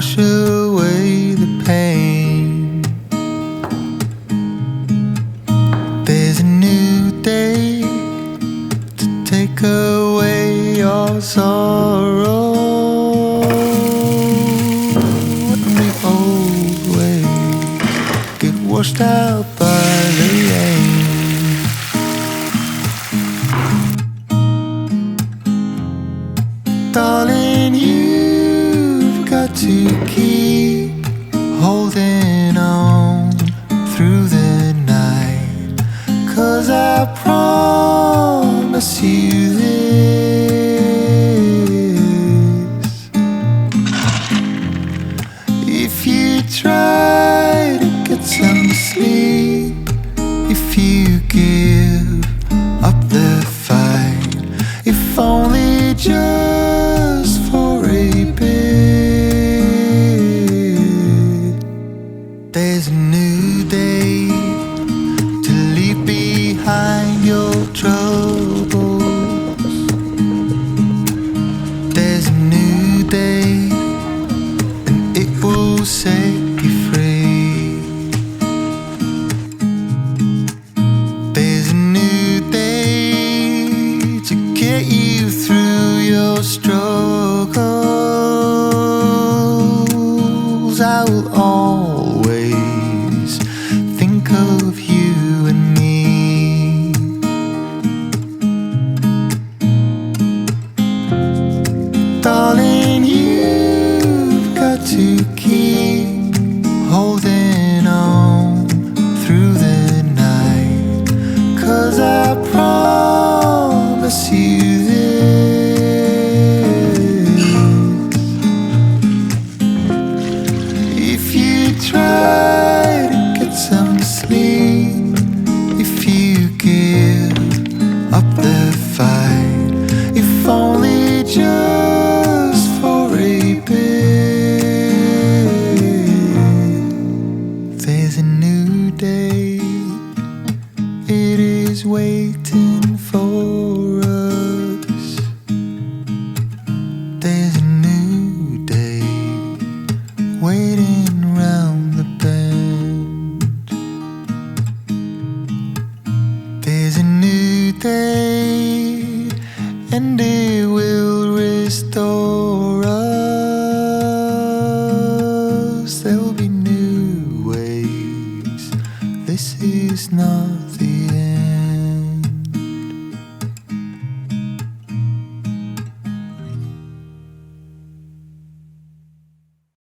wash away the pain. There's a new day to take away your sorrow, and the old ways get washed out by the rain. Darling, you've got to keep holding on through the night, 'cause I promise you this: if you try to get some sleep, if you give up the fight, if only just for a bit, there's a new day to leave behind your troubles. There's a new day, and it will set you free. There's a new day to get you through your struggles. I will always think of you and me. Darling, you've got to